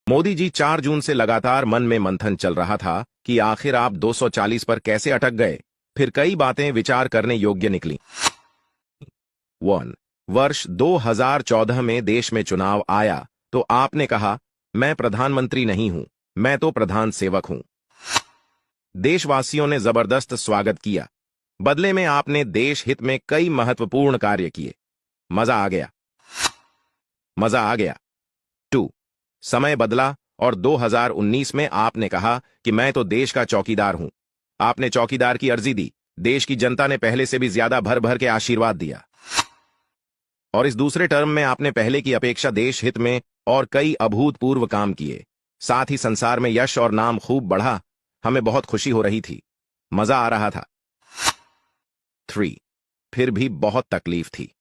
मोदी जी 4 जून से लगातार मन में मंथन चल रहा था कि आखिर आप 240 पर कैसे अटक गए। फिर कई बातें विचार करने योग्य निकली। 1 वर्ष 2014 में देश में चुनाव आया तो आपने कहा, मैं प्रधानमंत्री नहीं हूं, मैं तो प्रधान सेवक हूं। देशवासियों ने जबरदस्त स्वागत किया। बदले में आपने देश हित में कई महत्वपूर्ण कार्य किए। मजा आ गया। मजा आ गया। 2 समय बदला और 2019 में आपने कहा कि मैं तो देश का चौकीदार हूं। आपने चौकीदार की अर्जी दी। देश की जनता ने पहले से भी ज्यादा भर भर के आशीर्वाद दिया। और इस दूसरे टर्म में आपने पहले की अपेक्षा देश हित में और कई अभूतपूर्व काम किए। साथ ही संसार में यश और नाम खूब बढ़ा। हमें बहुत खुशी हो रही थी। मजा आ रहा था। 3 फिर भी बहुत तकलीफ थी।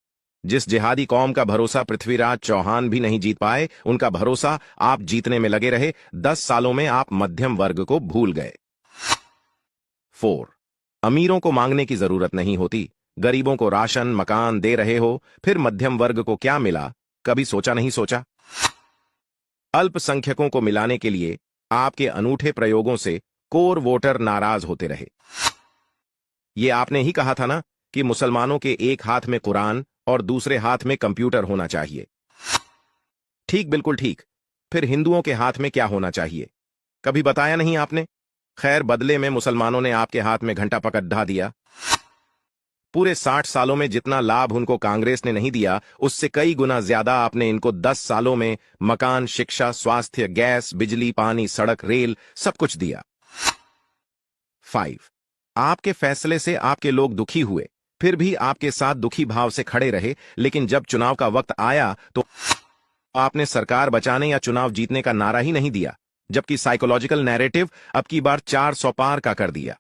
जिस जिहादी कौम का भरोसा पृथ्वीराज चौहान भी नहीं जीत पाए, उनका भरोसा आप जीतने में लगे रहे। 10 सालों में आप मध्यम वर्ग को भूल गए। 4 अमीरों को मांगने की जरूरत नहीं होती। गरीबों को राशन मकान दे रहे हो, फिर मध्यम वर्ग को क्या मिला, कभी सोचा नहीं सोचा? अल्पसंख्यकों को मिलाने के लिए आपके अनूठे प्रयोगों से कोर वोटर नाराज होते रहे। ये आपने ही कहा था ना कि मुसलमानों के एक हाथ में कुरान और दूसरे हाथ में कंप्यूटर होना चाहिए। ठीक, बिल्कुल ठीक। फिर हिंदुओं के हाथ में क्या होना चाहिए? कभी बताया नहीं आपने। खैर, बदले में मुसलमानों ने आपके हाथ में घंटा पकड़ा दिया। पूरे 60 सालों में जितना लाभ उनको कांग्रेस ने नहीं दिया, उससे कई गुना ज्यादा आपने इनको 10 सालों में मकान, शिक्षा, स्वास्थ्य, गैस, बिजली, पानी, सड़क, रेल सब कुछ दिया। 5 आपके फैसले से आपके लोग दुखी हुए, फिर भी आपके साथ दुखी भाव से खड़े रहे। लेकिन जब चुनाव का वक्त आया तो आपने सरकार बचाने या चुनाव जीतने का नारा ही नहीं दिया, जबकि साइकोलॉजिकल नैरेटिव अब की बार 400 पार का कर दिया।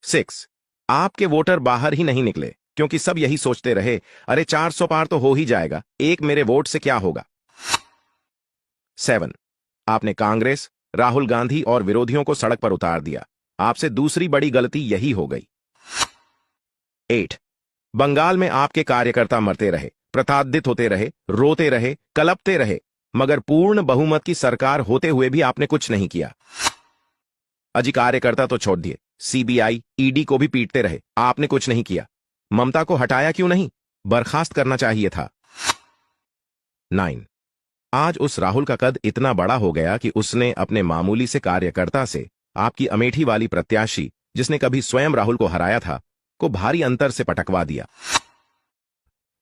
6 आपके वोटर बाहर ही नहीं निकले, क्योंकि सब यही सोचते रहे, अरे 400 पार तो हो ही जाएगा, एक मेरे वोट से क्या होगा। 7 आपने कांग्रेस, राहुल गांधी और विरोधियों को सड़क पर उतार दिया। आपसे दूसरी बड़ी गलती यही हो गई। 8 बंगाल में आपके कार्यकर्ता मरते रहे, प्रताड़ित होते रहे, रोते रहे, कलपते रहे, मगर पूर्ण बहुमत की सरकार होते हुए भी आपने कुछ नहीं किया। अजी, कार्यकर्ता तो छोड़ दिए, सीबीआई, ईडी को भी पीटते रहे, आपने कुछ नहीं किया। ममता को हटाया क्यों नहीं? बर्खास्त करना चाहिए था। 9 आज उस राहुल का कद इतना बड़ा हो गया कि उसने अपने मामूली से कार्यकर्ता से आपकी अमेठी वाली प्रत्याशी, जिसने कभी स्वयं राहुल को हराया था, को भारी अंतर से पटकवा दिया।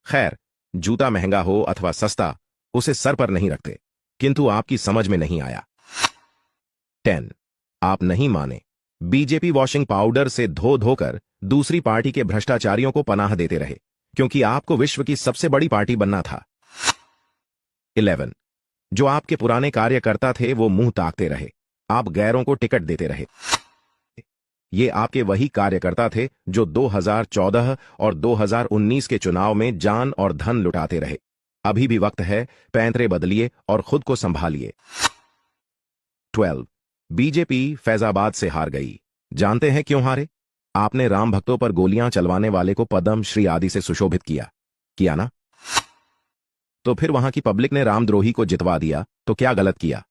खैर, जूता महंगा हो अथवा सस्ता, उसे सर पर नहीं रखते, किंतु आपकी समझ में नहीं आया। 10 आप नहीं माने, बीजेपी वॉशिंग पाउडर से धो धोकर दूसरी पार्टी के भ्रष्टाचारियों को पनाह देते रहे, क्योंकि आपको विश्व की सबसे बड़ी पार्टी बनना था। 11 जो आपके पुराने कार्यकर्ता थे वो मुंह ताकते रहे, आप गैरों को टिकट देते रहे। ये आपके वही कार्यकर्ता थे जो 2014 और 2019 के चुनाव में जान और धन लुटाते रहे। अभी भी वक्त है, पैंतरे बदलिए और खुद को संभालिए। 12 बीजेपी फैजाबाद से हार गई। जानते हैं क्यों हारे? आपने राम भक्तों पर गोलियां चलवाने वाले को पद्म श्री आदि से सुशोभित किया ना? तो फिर वहां की पब्लिक ने रामद्रोही को जितवा दिया, तो क्या गलत किया?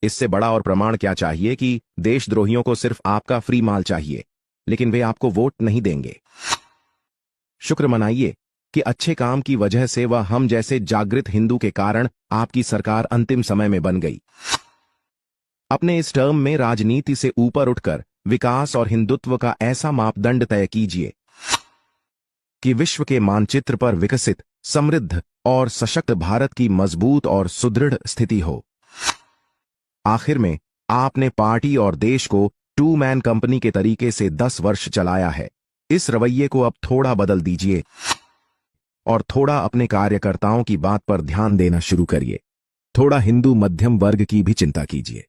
इससे बड़ा और प्रमाण क्या चाहिए कि देशद्रोहियों को सिर्फ आपका फ्री माल चाहिए, लेकिन वे आपको वोट नहीं देंगे। शुक्र मनाइए कि अच्छे काम की वजह से वह हम जैसे जागृत हिंदू के कारण आपकी सरकार अंतिम समय में बन गई। अपने इस टर्म में राजनीति से ऊपर उठकर विकास और हिंदुत्व का ऐसा मापदंड तय कीजिए कि विश्व के मानचित्र पर विकसित, समृद्ध और सशक्त भारत की मजबूत और सुदृढ़ स्थिति हो। आखिर में आपने पार्टी और देश को 2 मैन कंपनी के तरीके से 10 वर्ष चलाया है। इस रवैये को अब थोड़ा बदल दीजिए और थोड़ा अपने कार्यकर्ताओं की बात पर ध्यान देना शुरू करिए। थोड़ा हिंदू मध्यम वर्ग की भी चिंता कीजिए।